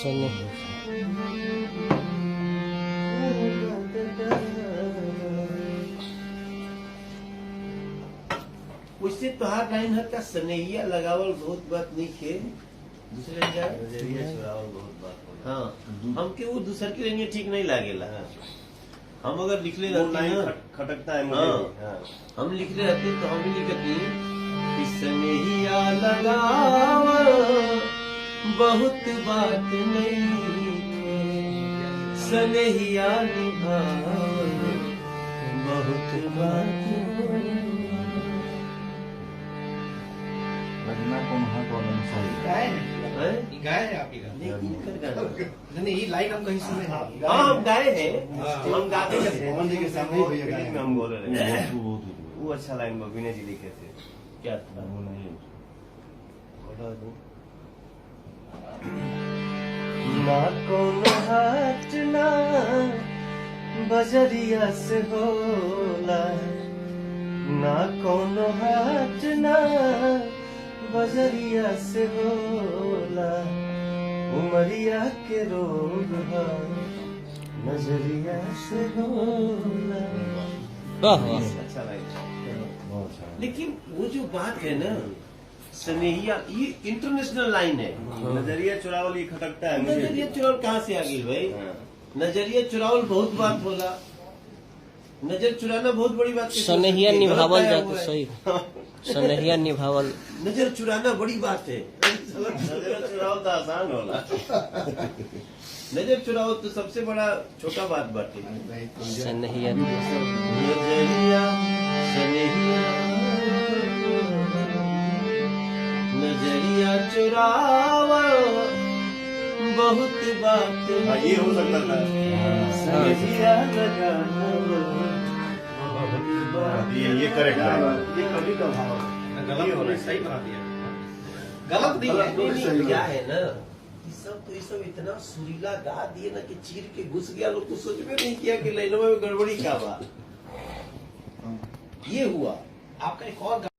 उससे तोहार लाइन है का सनैया लगावल बहुत बात नहीं खे दूसरे छोड़ावल बहुत बात। हाँ हमके वो दूसर के लिए ठीक नहीं लागेला। हम अगर लिखले लाइन खटकता है मुझे। हाँ, हम लिखले रहते तो हम भी लिखती कि सनैया लगावल बहुत बात नहीं, सनैया निभावल बहुत बात नहीं। गाय है आप ही का नहीं, ये लाइन हम कहीं सुने हैं। हाँ हम गाए हैं, हम गाते के सामने ही हम बोल रहे हैं। वो अच्छा लाइन विनय जी लिखे थे। क्या था वो नहीं ना कौन हाट ना बजरिया से होला, ना कौन हाट ना बजरिया से होला, उमरिया के रोग नजरिया से होला। अच्छा लाइन। लेकिन वो जो बात है ना सनेहिया, ये इंटरनेशनल लाइन है। नजरिया चुरावल ये खटकता है मुझे। नजरिया चुरावल कहाँ से आ गई भाई? नजरिया चुरावल बहुत बात होला, नजर चुराना बहुत बड़ी बात है। सनेहिया निभावल जाता सही, सनेहिया निभावल नजर चुराना बड़ी बात है। नजरिया चुरावल तो आसान होला। नजर चुरावल तो सबसे बड़ा छोटा बात बाटे। सनेहिया नजरिया सनेहिया नजरिया चुरावल बहुत बात हाँ, ये हो सकता था। सनेहिया लगाना ये करेक्ट है। ये कभी का भाव गलत होना सही बना दिया। गलत नहीं है। नहीं क्या है ना, ये सब इतना सुरीला गा दिए ना कि चीर के घुस गया। लोग तो सोच में नहीं किया कि लाइनों में गड़बड़ी क्या बा। ये हुआ। आपका एक और